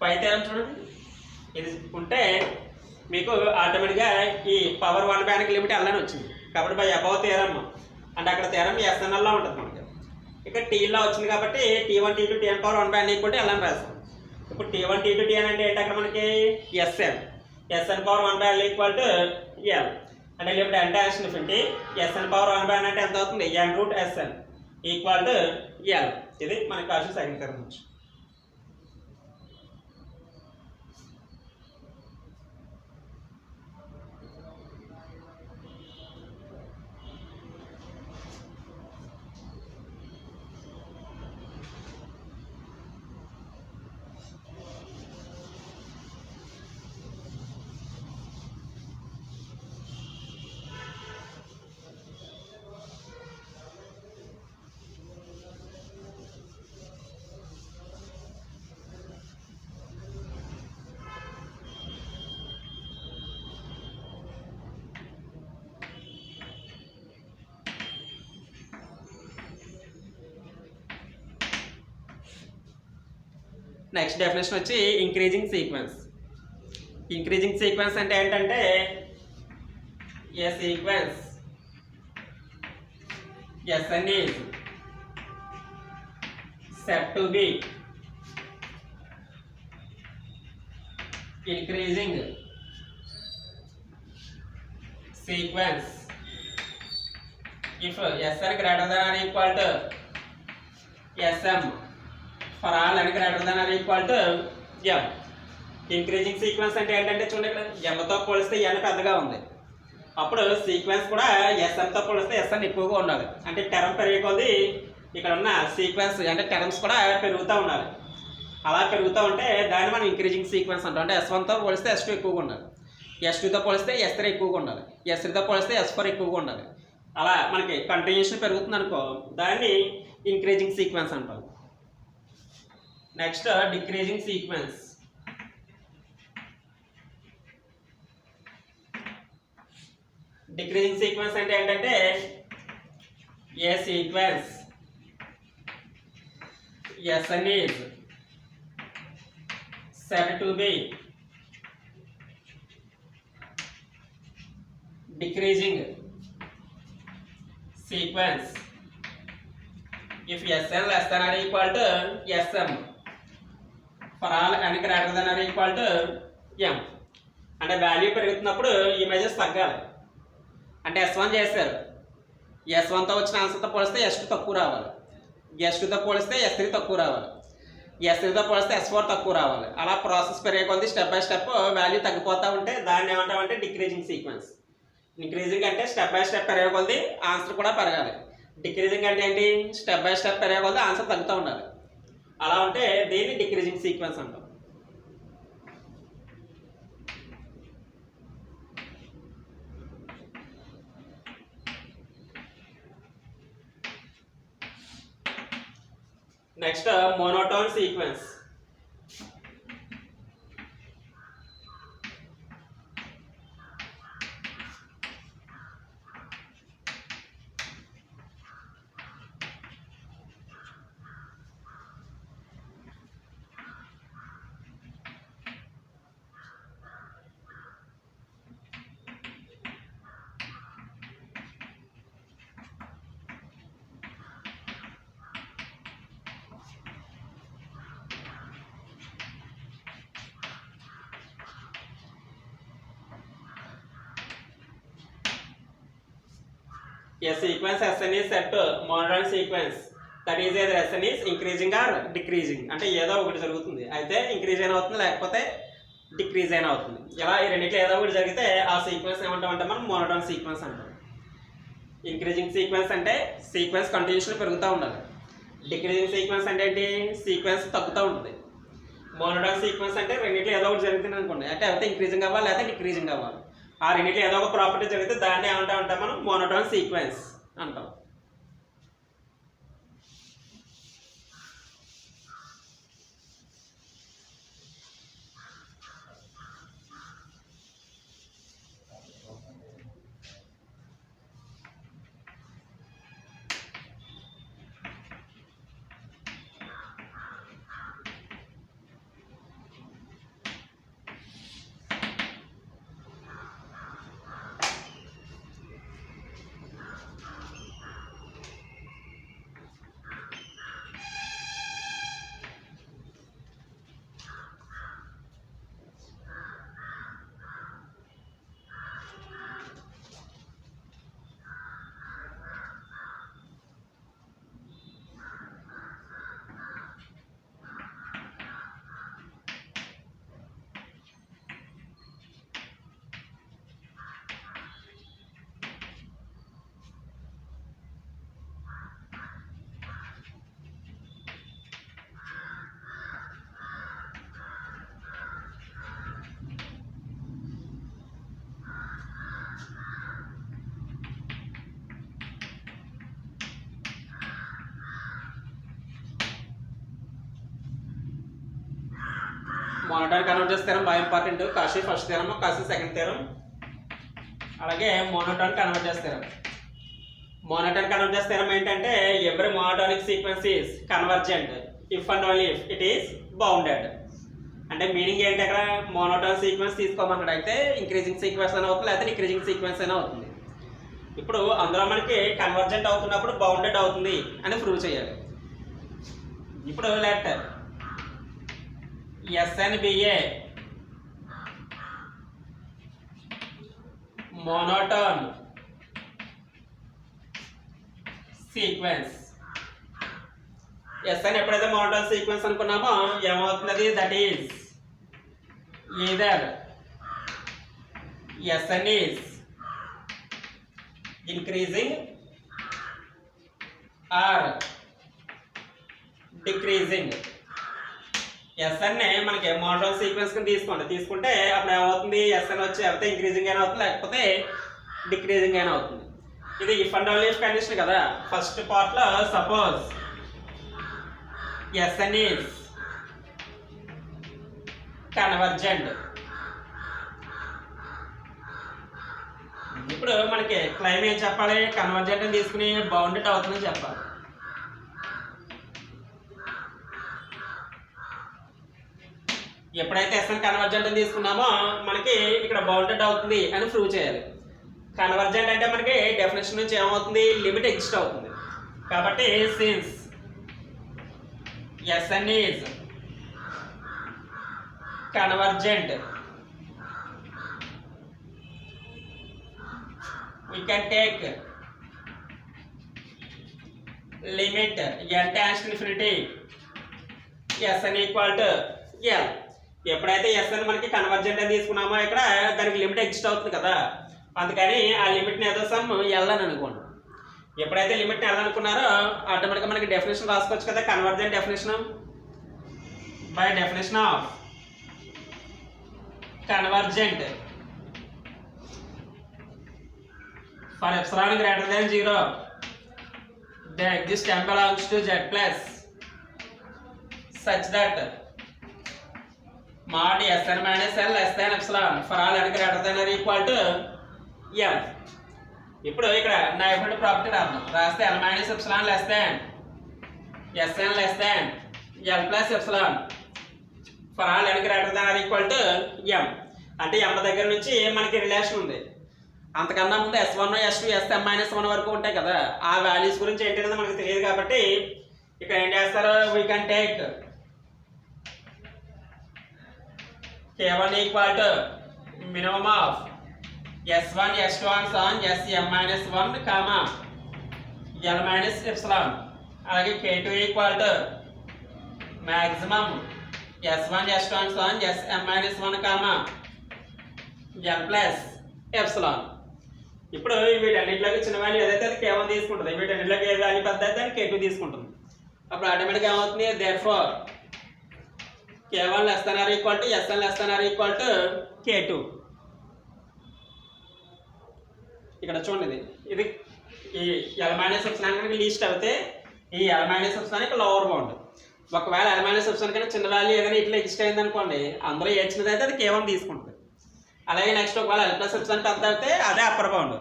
పై థీరం చూడండి, ఇది ఉంటే మీకు ఆటోమేటిక్గా ఈ పవర్ 1 బ్యాన్కి లిమిట్ ఎల్ అని వచ్చింది కాబట్టి బై అబౌవ్ థీరం అంటే అక్కడ థీరం ఎస్ఎన్ఎల్లో ఉంటుంది మనకి. ఇక్కడ టీలో వచ్చింది కాబట్టి T1 T2 Tn power 1 by n equal to L అని రాస్తాం. ఇప్పుడు T1 T2 Tn అంటే ఏంటి, అక్కడ మనకి S N power 1 by n equal to L అంటే limit n dash infinity S N power 1 by n అంటే ఎంత అవుతుంది n root S N equal to L. ఇది మనకి కావాల్సిన సెకండ్ థీరం నుంచి. నెక్స్ట్ డెఫినేషన్ వచ్చి ఇంక్రీజింగ్ సీక్వెన్స్. ఇంక్రీజింగ్ సీక్వెన్స్ అంటే ఏంటంటే a sequence Sn is said to be increasing sequence if Sn greater than or equal to Sm for all n greater than or equal to m. Increasing sequence అంటే ఏంటంటే చూడండి, ఇక్కడ mతో పోలిస్తే n పెద్దగా ఉంది, అప్పుడు సీక్వెన్స్ కూడా Smతో పోలిస్తే Sn ఎక్కువగా ఉండాలి. అంటే టర్మ్ పెరిగే కొద్దీ ఇక్కడ ఉన్న సీక్వెన్స్ అంటే టర్మ్స్ కూడా పెరుగుతూ ఉండాలి. అలా పెరుగుతూ ఉంటే దాన్ని మనం ఇంక్రీజింగ్ సీక్వెన్స్ అంటాం. అంటే S1తో పోలిస్తే S2 ఎక్కువగా ఉండాలి, S2తో పోలిస్తే S3 ఎక్కువగా ఉండాలి, S3తో పోలిస్తే S4 ఎక్కువగా ఉండాలి. అలా మనకి కంటిన్యూషన్ పెరుగుతుంది అనుకో, దాన్ని ఇంక్రీజింగ్ సీక్వెన్స్ అంటాం. Next decreasing sequence. Decreasing sequence అంటే ఏంటంటే a sequence Sn is said to be decreasing sequence if Sn less than or equal to Sm for all n greater than or equal to m. అంటే value పెరుగుతున్నప్పుడు images తగ్గాలి. అంటే S1 చేశారు, S1తో వచ్చిన ఆన్సర్తో పోలిస్తే S2 తక్కువ రావాలి, S2తో పోలిస్తే S3 తక్కువ రావాలి, S3తో పోలిస్తే S4 తక్కువ రావాలి. అలా ప్రాసెస్ పెరిగే కొద్ది స్టెప్ బై స్టెప్ వాల్యూ తగ్గిపోతూ ఉంటే దాన్ని ఏమంటామంటే డిక్రీజింగ్ సీక్వెన్స్. ఇంక్రీజింగ్ అంటే స్టెప్ బై స్టెప్ పెరిగే కొద్ది ఆన్సర్ కూడా పెరగాలి. డిక్రీజింగ్ అంటే ఏంటి, స్టెప్ బై స్టెప్ పెరిగే కొద్ది ఆన్సర్ తగ్గుతూ ఉండాలి. అలా ఉంటే దీన్ని డిక్రీజింగ్ సీక్వెన్స్ అంటాం. Next monotone sequence. A sequence Sn is set to monotone sequence, that is either Sn is increasing or decreasing. అంటే ఏదో ఒకటి జరుగుతుంది, అయితే ఇంక్రీజ్ అయినా అవుతుంది లేకపోతే డిక్రీజ్ అయినా అవుతుంది. ఇలా ఈ రెండింటిలో ఏదో ఒకటి జరిగితే ఆ సీక్వెన్స్ ఏమంటామంటే మనం మోనోటోన్ సీక్వెన్స్ అంటాం. ఇంక్రీజింగ్ సీక్వెన్స్ అంటే సీక్వెన్స్ కంటిన్యూషన్ పెరుగుతూ ఉండాలి, డిక్రీజింగ్ సీక్వెన్స్ అంటే ఏంటి? సీక్వెన్స్ తగ్గుతూ ఉంటుంది. మోనోటోన్ సీక్వెన్స్ అంటే రెండింటిలో ఏదో ఒకటి జరుగుతుంది అనుకోండి, అంటే అయితే ఇంక్రీజింగ్ అవ్వాలి లేదా డిక్రీజింగ్ అవ్వాలి. ఆ రెండింటిలో ఏదో ఒక ప్రాపర్టీ జరిగితే దాన్ని ఏమంటాం మనం? మోనోటోన్ సీక్వెన్స్ అంటాం. మోనోటోన్ కన్వర్జెన్స్ థియరం బాగా important. Cauchy first theorem, Cauchy second theorem, అలాగే monotone convergence theorem. Monotone convergence theorem ఏంటంటే every monotonic sequence is convergent if and only if it is bounded. అంటే meaning ఏంటి? అక్కడ monotone sequence తీసుకోమన్నాడు, అయితే increasing sequence అయినా అవుతుంది లేకపోతే డిక్రీజింగ్ సీక్వెన్స్ అయినా అవుతుంది. ఇప్పుడు అందులో మనకి కన్వర్జెంట్ అవుతున్నప్పుడు బౌండెడ్ అవుతుంది అని ప్రూవ్ చేయాలి. ఇప్పుడు లెట్ SN be a monotone sequence. SN ఎప్పుడైతే మోనోటోన్ సీక్వెన్స్ అనుకున్నామో ఏమవుతున్నది? That is either SN is increasing or decreasing. SN మనకి మోనోటోన్ సీక్వెన్స్ కింద తీసుకుంటే అప్పుడు ఏమవుతుంది? SN వచ్చి అయితే ఇంక్రీజింగ్ అయినా అవుతుంది లేకపోతే డిక్రీజింగ్ అయినా అవుతుంది. ఇది if and only if condition కదా. ఫస్ట్ పార్ట్ లో సపోజ్ SN ఈజ్ కన్వర్జెంట్. ఇప్పుడు మనకి క్లైమ్ ఏం చెప్పాలి? కన్వర్జెంట్ తీసుకుని బౌండెడ్ అవుతుందని చెప్పాలి. ఎప్పుడైతే SN కన్వర్జెంట్ తీసుకున్నామో మనకి ఇక్కడ బౌండెడ్ అవుతుంది అని ప్రూవ్ చేయాలి. కన్వర్జెంట్ అంటే మనకి డెఫినేషన్ నుంచి ఏమవుతుంది? లిమిట్ ఎగ్జిస్ట్ అవుతుంది. కాబట్టి since SN is convergent we can take limit n tends to infinity SN equal to L. ఎప్పుడైతే SN మనకి కన్వర్జెంట్ అని తీసుకున్నామో ఇక్కడ దానికి లిమిట్ ఎగ్జిస్ట్ అవుతుంది కదా, అందుకని ఆ లిమిట్ని ఏదో సమ్ L అని అనుకోండి. ఎప్పుడైతే లిమిట్ని L అనుకున్నారో ఆటోమేటిక్గా మనకి డెఫినేషన్ రాసుకోవచ్చు కదా. Convergent definition by definition of convergent for epsilon greater than 0 then this term belongs to Z plus such that mod SN minus L less than epsilon for all n greater than or equal to M. ఇప్పుడు ఇక్కడ neighbourhood property రాస్తే L minus epsilon less than SN less than L plus epsilon for all n greater than or equal to M. అంటే M దగ్గర నుంచి మనకి relation ఉంది. అంతకన్నా ముందు S1 S2 SM-1 వరకు ఉంటాయి కదా, ఆ వాల్యూస్ గురించి ఏంటనేది మనకు తెలియదు. కాబట్టి ఇక్కడ ఏం చేస్తారు? We can take K1 equal to minimum of S1 S2 on SM-1 comma L minus epsilon. అలాగే K2 equal to maximum S1 S2 on SM-1 comma L plus epsilon. ఇప్పుడు వీటన్నిటిలోకి చిన్న వాల్యూ ఏదైతే అది K1 తీసుకుంటుంది, వీటన్నిటిలోకి ఏ వాల్యూ పెద్ద అయితే దాన్ని K2 తీసుకుంటుంది. అప్పుడు ఆటోమేటిక్గా ఏమవుతుంది therefore k1 less than or equal to sn less than or equal to k2. ఇక్కడ చూడండి ఇది ఈ L మైనస్ ఎప్సిలాన్ కనుక లీస్ట్ అయితే ఈ L మైనస్ ఎప్సిలాన్ ఇక్కడ లోవర్ బౌండ్. ఒకవేళ L మైనస్ ఎప్సిలాన్ కన్నా చిన్న వాల్యూ ఏదైనా ఇట్లా ఎక్స్ట్ అయింది అనుకోండి, అందులో ఏ చిన్నది అయితే అది k1 తీసుకుంటుంది. అలాగే నెక్స్ట్ ఒకవేళ L ప్లస్ ఎప్సిలాన్ పెద్ద అయితే అదే అప్పర్ బౌండ్.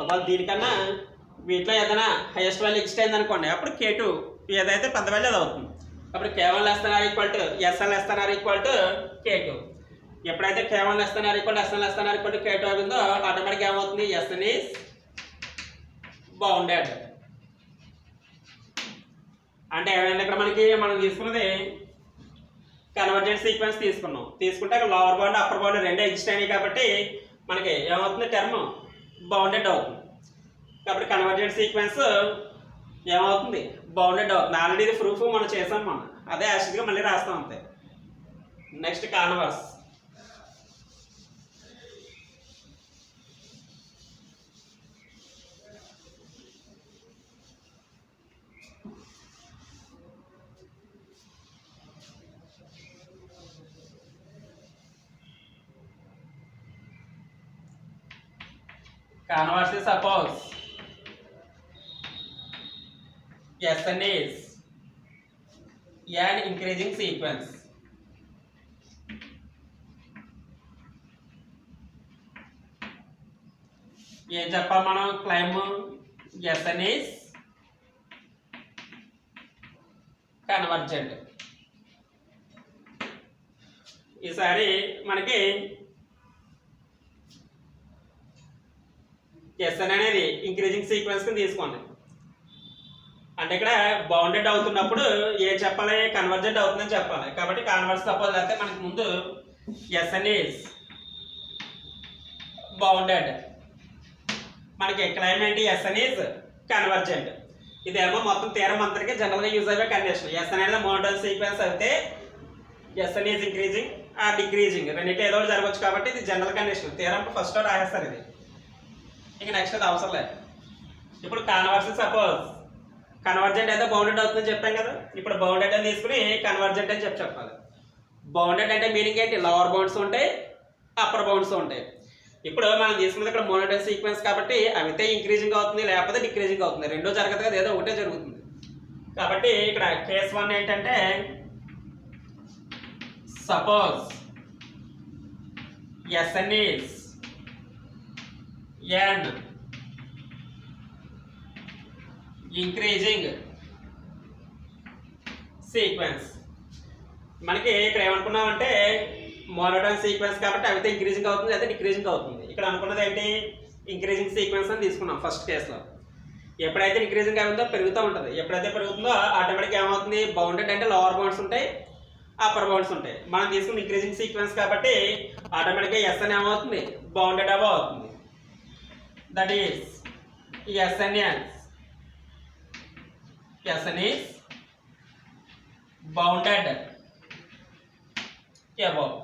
ఒకవేళ దీనికన్నా వీటిలో ఏదైనా హైయెస్ట్ వాల్యూ ఎక్స్ట్ అయింది అనుకోండి, అప్పుడు k2 ఏదైతే పెద్ద వాల్యూ అది అవుతుంది. అప్పుడు k1 less than or equal to sn less than or equal to k2. ఎప్పుడైతే k1 less than or equal to sn less than or equal to k2 అవుతుందో ఆటోమేటిక్గా ఏమవుతుంది sn is బౌండెడ్. అంటే ఇక్కడ మనం తీసుకున్నది కన్వర్జెంట్ సీక్వెన్స్ తీసుకుంటే అక్కడ లోవర్ బౌండ్ అప్పర్ బౌండ్ రెండే ఎగ్జిస్ట్ అయినాయి కాబట్టి మనకి ఏమవుతుంది టర్మ్ బౌండెడ్ అవుతుంది. కాబట్టి కన్వర్జెంట్ సీక్వెన్స్ ఏమవుతుంది బౌండెడ్ అవుతుంది. ఆల్రెడీ ఇది ప్రూఫ్ మనం చేసాం, అదే యాక్చువల్గా మళ్ళీ రాస్తాం అంతే. Next converse. Conversely, suppose Sn is an increasing sequence. ఏం చెప్పాలి మనం క్లైమ్ Sn is కన్వర్జెంట్. ఈసారి మనకి Sn అనేది ఇంక్రీజింగ్ సీక్వెన్స్ కింద తీసుకోండి. అంటే ఇక్కడ బౌండెడ్ అవుతున్నప్పుడు ఏం చెప్పాలి కన్వర్జెంట్ అవుతుందని చెప్పాలి. కాబట్టి కాన్వర్స్ సపోజ్ అయితే మనకి ముందు Sn is బౌండెడ్, మనకి క్లైమ్ ఏంటి Sn is కన్వర్జెంట్. ఇదేమో మొత్తం థీరం అంతటికి జనరల్గా యూజ్ అయ్యే కండిషన్. Sn అనేది మోనోటోన్ సీక్వెన్స్ అయితే Sn is increasing or decreasing రెండింటి ఏదో జరగవచ్చు. కాబట్టి ఇది జనరల్ కండిషన్. థీరం ఫస్ట్ రాసేస్తారు ఇది. ఇక నెక్స్ట్ అది అవసరం లేదు. ఇప్పుడు కాన్వర్స్ సపోజ్ కన్వర్జెంట్ అయితే బౌండెడ్ అవుతుందని చెప్పాం కదా, ఇప్పుడు బౌండెడ్ అని తీసుకుని కన్వర్జెంట్ అని చెప్పాలి. బౌండెడ్ అంటే మీనింగ్ ఏంటి, లోవర్ బౌండ్స్ ఉంటాయి అప్పర్ బౌండ్స్ ఉంటాయి. ఇప్పుడు మనం తీసుకున్నది ఇక్కడ మోనోటోన్ సీక్వెన్స్ కాబట్టి అవితే ఇంక్రీజింగ్ అవుతుంది లేకపోతే డిక్రీజింగ్ అవుతుంది, రెండో జరగదు కదా, ఏదో ఒకటే జరుగుతుంది. కాబట్టి ఇక్కడ కేస్ 1 ఏంటంటే suppose Sn is n increasing sequence. మనకి ఇక్కడ ఏమనుకున్నామంటే మోనోటోన్ సీక్వెన్స్ కాబట్టి అవితే ఇంక్రీజింగ్ అవుతుంది అయితే డిక్రీజింగ్ అవుతుంది. ఇక్కడ అనుకున్నది ఏంటి ఇంక్రీజింగ్ సీక్వెన్స్ అని తీసుకున్నాం ఫస్ట్ కేసులో. ఎప్పుడైతే ఇంక్రీజింగ్ అవుతుందో పెరుగుతూ ఉంటుంది, ఎప్పుడైతే పెరుగుతుందో ఆటోమేటిక్గా ఏమవుతుంది బౌండెడ్ అంటే లోవర్ బౌండ్స్ ఉంటాయి అప్పర్ బౌండ్స్ ఉంటాయి. మనం తీసుకున్న ఇంక్రీజింగ్ సీక్వెన్స్ కాబట్టి ఆటోమేటిక్గా Sn ఏమవుతుంది బౌండెడ్ అవుతుంది. That is Sn is bounded above.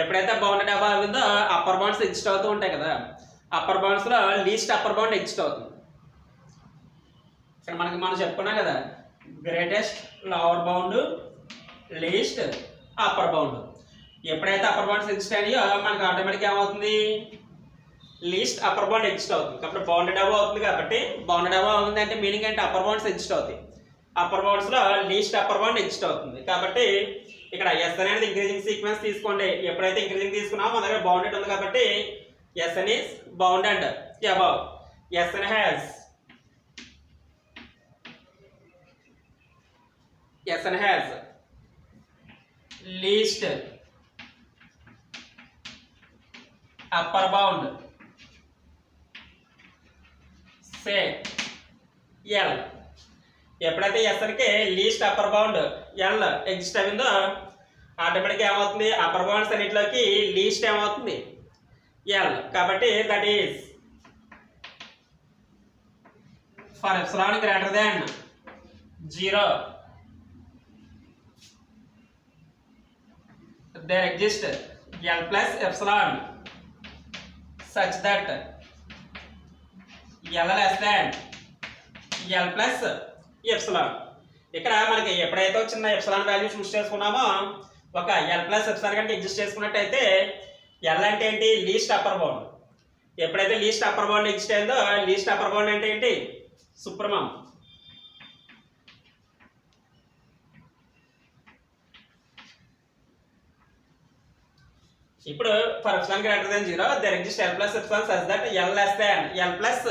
ఎప్పుడైతే బౌండెడ్ అబౌవ్ అవుతుందో అప్పర్ బౌండ్స్ ఎగ్జిస్ట్ అవుతూ ఉంటాయి కదా, అప్పర్ బౌండ్స్లో లీస్ట్ అప్పర్ బౌండ్ ఎగ్జిస్ట్ అవుతుంది. ఇక్కడ మనం చెప్పుకున్నాం కదా greatest lower bound least upper bound. ఎప్పుడైతే అప్పర్ బౌండ్స్ ఎగ్జిస్ట్ అయినాయో మనకి ఆటోమేటిక్గా ఏమవుతుంది లీస్ట్ అప్పర్ బౌండ్ ఎగ్జిస్ట్ అవుతుంది. కాబట్టి బౌండెడ్ అబౌవ్ అవుతుంది కాబట్టి బౌండెడ్ అబౌవ్ అవుతుంది అంటే మీనింగ్ అంటే అప్పర్ బౌండ్స్ ఎగ్జిస్ట్ అవుతాయి, అప్పర్ బౌండ్స్లో లీస్ట్ అప్పర్ బౌండ్ ఎగ్జిస్ట్ అవుతుంది. కాబట్టి ఇక్కడ Sn అనేది ఇంక్రీజింగ్ సీక్వెన్స్ తీసుకోండి. ఎప్పుడైతే ఇంక్రీజింగ్ తీసుకున్నామో మన దగ్గర బౌండెడ్ ఉంది కాబట్టి Sn is bounded above. Sn has least upper bound say L. ఎప్పుడైతే Sn కి least upper bound L exist అయిందో ఆటోమేటిక్గా ఏమవుతుంది అప్పర్ బౌండ్స్ అన్నింటిలోకి లీస్ట్ ఏమవుతుంది L. కాబట్టి that is for epsilon greater than 0 there exists L plus epsilon such that L less than L plus epsilon. ఇక్కడ మనకి ఎప్పుడైతే చిన్న ఎప్సిలాన్ వాల్యూ చూస్ చేసుకున్నామో ఒక ఎల్ ప్లస్ ఎప్సిలాన్ కంటే ఎగ్జిస్ట్ చేసుకున్నట్టయితే ఎల్ అంటే ఏంటి లీస్ట్ అప్పర్ బౌండ్. ఎప్పుడైతే లీస్ట్ అప్పర్ బౌండ్ ఎగ్జిస్ట్ అయిందో లీస్ట్ అప్పర్ బౌండ్ అంటే ఏంటి సుప్రమం. ఇప్పుడు for epsilon greater than 0 there exist L plus epsilon such that L less than L plus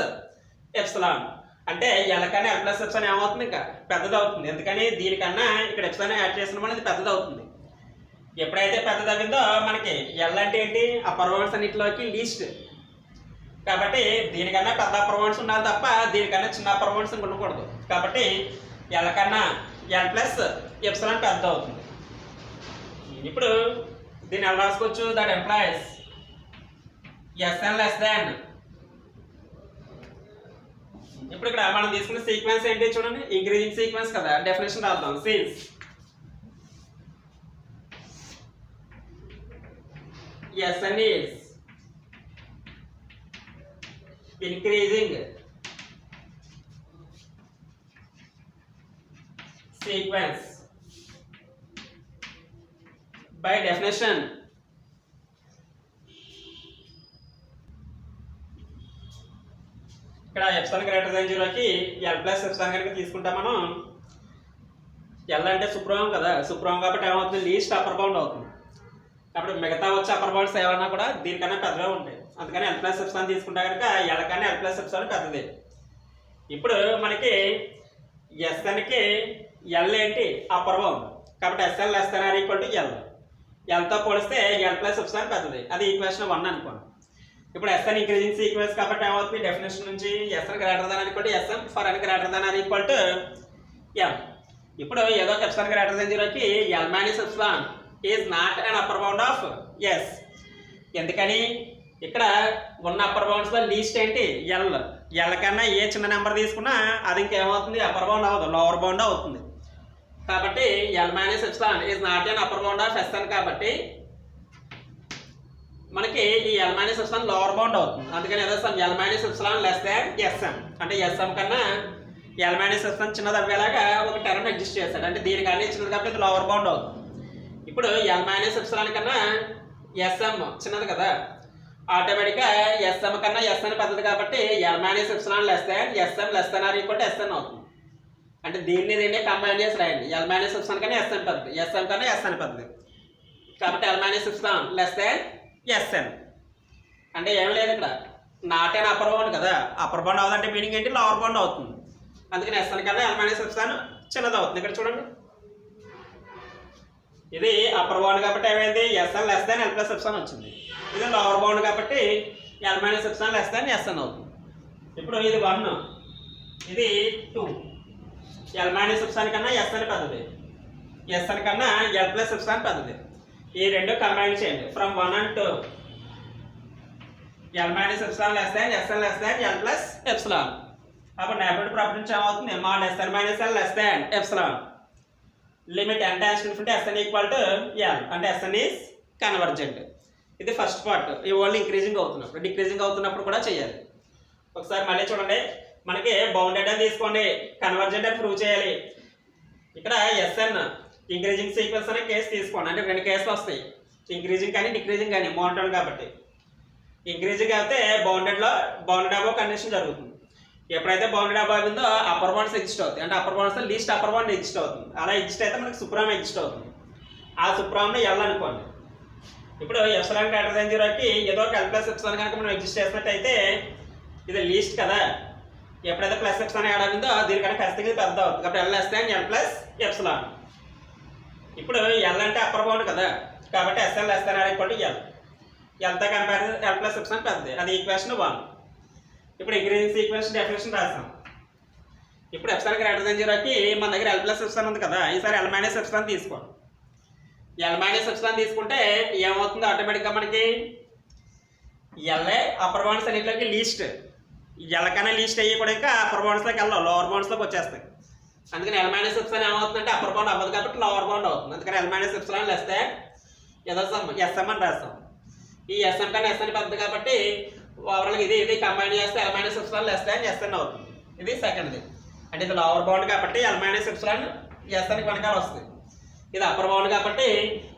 epsilon. అంటే ఎల్ కన్నా ఎల్ ప్లస్ ఎప్సిలాన్ ఏమవుతుంది ఇంకా పెద్దది అవుతుంది. ఎందుకని దీనికన్నా ఇక్కడ ఎప్సిలాన్ యాడ్ చేసిన అనేది పెద్దది అవుతుంది. ఎప్పుడైతే పెద్దది అయిందో మనకి ఎల్ అంటే ఏంటి అప్పర్ బౌండ్స్ అన్నిటిలోకి లీస్ట్. కాబట్టి దీనికన్నా పెద్ద అప్పర్ బౌండ్స్ ఉండాలి తప్ప దీనికన్నా చిన్న అప్పర్ బౌండ్స్ ఉండకూడదు. కాబట్టి ఎల్ కన్నా ఎల్ ప్లస్ ఎప్సిలాన్ పెద్ద అవుతుంది. ఇప్పుడు దీన్ని ఎలా రాసుకోవచ్చు that implies S n less than. ఇప్పుడు ఇక్కడ మనం తీసుకున్న సీక్వెన్స్ ఏంటి చూడండి ఇంక్రీజింగ్ సీక్వెన్స్ కదా. డెఫినేషన్ రాద్దాం. Since Sn is increasing sequence by definition ఇక్కడ ఎప్సిలాన్ గ్రేటర్ దెన్ 0 కి ఎల్ ప్లస్ ఎప్సిలాన్ కనుక తీసుకుంటాం మనం. ఎల్ అంటే సుప్రమం కదా. సుప్రమం కాబట్టి ఏమవుతుంది లీస్ట్ అప్పర్ బౌండ్ అవుతుంది. కాబట్టి మిగతా వచ్చే అప్పర్ బౌండ్స్ ఏమన్నా కూడా దీనికన్నా పెద్దగా ఉంటాయి. అందుకని ఎల్ ప్లస్ ఎప్సిలాన్ తీసుకుంటా కనుక ఎల్ కన్నా ఎల్ ప్లస్ ఎప్సిలాన్ పెద్దది. ఇప్పుడు మనకి ఎస్ఎన్కి ఎల్ ఏంటి అప్పర్ బౌండ్. కాబట్టి S L less than or equal to L. ఎల్తో పోలిస్తే ఎల్ ప్లస్ ఎప్సిలాన్ పెద్దది. అది ఈక్వేషన్ 1 అనుకోండి. ఇప్పుడు ఎస్ఎన్ ఇంక్రీజింగ్ సీక్వెన్స్ కాబట్టి ఏమవుతుంది డెఫినేషన్ నుంచి S n greater than or equal to S n for n greater than or equal to L. ఇప్పుడు ఏదో ఎప్సిలాన్ గ్రేటర్ దాన్ 0 కి L minus epsilon is not an upper bound of S. ఎందుకని ఇక్కడ ఉన్న upper బౌండ్స్లో లీస్ట్ ఏంటి L. L కన్నా ఏ చిన్న నెంబర్ తీసుకున్నా అది ఇంకేమవుతుంది అప్పర్ బౌండ్ అవ్వదు లోవర్ బౌండ్ అవుతుంది. కాబట్టి L minus epsilon is not an upper bound of S n కాబట్టి మనకి ఈ L minus epsilon lower bound అవుతుంది. అందుకని ఏదో L minus epsilon less than S m అంటే ఎస్ఎం కన్నా ఎల్ మైనస్ ఎప్సిలాన్ చిన్నది అవ్వేలాగా ఒక టర్మ్ ఎగ్జిస్ట్ చేస్తాడు. అంటే దీనికన్నా చిన్నది కాబట్టి ఇది లోవర్ బౌండ్ అవుతుంది. ఇప్పుడు ఎల్ మైనస్ ఎప్సిలాన్ కన్నా ఎస్ఎం చిన్నది కదా. ఆటోమేటిక్గా ఎస్ఎం కన్నా ఎస్ఎన్ పెద్దది కాబట్టి L minus epsilon less than S m less than or equal to S n అవుతుంది. అంటే దీన్ని కంబైన్ చేసి రాయండి. ఎల్ మైనస్ ఎప్సిలాన్ కన్నా ఎస్ఎన్ పెద్దది ఎస్ఎం కన్నా ఎస్ఎన్ పెద్దది. కాబట్టి L minus epsilon less than S n అంటే ఏం లేదు ఇక్కడ నాట్ అండ్ అప్పర్ బౌండ్ కదా. అప్పర్ బౌండ్ అవుతుందంటే మీనింగ్ ఏంటి లోవర్ బౌండ్ అవుతుంది. అందుకని ఎస్ఎన్ కన్నా ఎల్ మైనస్ ఎప్సిలాన్ చిన్నది అవుతుంది. ఇక్కడ చూడండి ఇది అప్పర్ బౌండ్ కాబట్టి ఏమైంది S n less than L plus epsilon వచ్చింది. ఇది లోవర్ బౌండ్ కాబట్టి L minus epsilon less than S n అవుతుంది. ఇప్పుడు ఇది 1 ఇది 2. ఎల్ మైనస్ ఎప్సిలాన్ కన్నా ఎస్ఎన్ పెద్దది ఎస్ఎన్ కన్నా ఎల్ ప్లస్ ఎప్సిలాన్ పెద్దది. ఈ రెండు కంబైన్ చేయండి from 1 and 2 L minus epsilon less than S n less than L plus epsilon. అప్పుడు నెబర్డ్ ప్రాపర్టీ నుంచి ఏమవుతుంది mod S n minus L less than epsilon limit n tends infinity S N equal to L అంటే S N is convergent. ఇది first part. ఈ only increasing అవుతున్నప్పుడు decreasing అవుతున్నప్పుడు కూడా చేయాలి. ఒకసారి మళ్ళీ చూడండి మనకి బౌండెడ్ అని తీసుకోండి కన్వర్జెంట్ అని ప్రూవ్ చేయాలి. ఇక్కడ ఎస్ఎన్ ఇంక్రీజింగ్ సీక్వెన్స్ అనే కేసు తీసుకోండి. అంటే 2 కేసులు వస్తాయి ఇంక్రీజింగ్ కానీ డిక్రీజింగ్ కానీ మోనోటోన్ కాబట్టి. ఇంక్రీజింగ్ అయితే బౌండెడ్ అబౌవ్ కండిషన్ జరుగుతుంది. ఎప్పుడైతే బౌండెడ్ అబౌవ్ ఉందో అప్పర్ బౌండ్స్ ఎగ్జిస్ట్ అవుతాయి. అంటే upper bounds least upper bound exist అవుతుంది. అలా ఎగ్జిస్ట్ అయితే మనకి సుప్రామ్ ఎగ్జిస్ట్ అవుతుంది. ఆ సుప్రామ్ని ఎల్ అనుకోండి. ఇప్పుడు ఎప్సిలాన్ గ్రేటర్ దెన్ 0 కి ఏదో ఒక ఎల్ ప్లస్ ఎప్సిలాన్ కనుక మనం ఎగ్జిస్ట్ చేసినట్టయితే ఇది లీస్ట్ కదా. ఎప్పుడైతే ప్లస్ ఎప్సిలాన్ యాడ్ అయిందో దీనికన్నా ఖచ్చితంగా పెద్ద అవుతుంది. కాబట్టి L less than L plus epsilon. ఇప్పుడు ఎల్ అంటే అప్పర్ బౌండ్ కదా కాబట్టి S L less than or equal to L. ఎల్తో కంపేర్ ఎల్ ప్లస్ ఎప్సిలాన్ పెద్దది. అది ఈక్వేషన్ 1. ఇప్పుడు ఇంక్రీజింగ్ సీక్వెన్స్ డెఫినేషన్ రాస్తాం. ఇప్పుడు ఎప్సిలాన్ గ్రేటర్ దెన్ 0 కి మన దగ్గర ఎల్ ప్లస్ ఎప్సిలాన్ ఉంది కదా. ఈసారి ఎల్ మైనస్ ఎప్సిలాన్ తీసుకోండి. ఎల్ మైనస్ ఎప్సిలాన్ తీసుకుంటే ఏమవుతుందో ఆటోమేటిక్గా మనకి ఎల్ఏ అప్పర్ బౌండ్స్ అన్నింటిలోకి లీస్ట్. ఎల్ కన్నా లీస్ట్ అయ్యి కూడా ఇంకా అప్పర్ బౌండ్స్లోకి వెళ్ళాం లోవర్ బౌండ్స్లోకి వచ్చేస్తాయి. అందుకని ఎల్ మైనస్ ఎప్సిలాన్ ఏమవుతుందంటే అప్పర్ బౌండ్ అవ్వదు కాబట్టి లోవర్ బౌండ్ అవుతుంది. అందుకని ఎల్ మైనస్ ఎప్సిలాన్ లెస్ దాన్ ఏదో ఎస్ఎం అని రాస్తాం. ఈ ఎస్ఎం కన్నా ఎస్ఎన్ పెద్దది కాబట్టి ఓవరాల్గా ఇది కంబైన్ చేస్తే L minus epsilon less than S n అవుతుంది. ఇది సెకండ్ది. అంటే ఇది లోవర్ బౌండ్ కాబట్టి ఎల్ మైనస్ ఎప్సిలాన్ ఎస్ అని వెనకాల వస్తుంది. ఇది అప్పర్ బౌండ్ కాబట్టి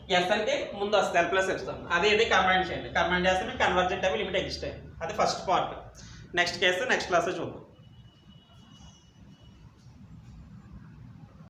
ఎస్ అంటే ముందు వస్తుంది ఎల్ ప్లస్ ఎప్సిలాన్. అది ఇది కంబైన్ చేయండి. కంబైన్ చేస్తే మీకు కన్వర్జెంట్ టైం లిమిట్ ఎగ్జిస్ట్ అయ్యింది. అది first part. Next case next క్లాస్లో చూద్దాం.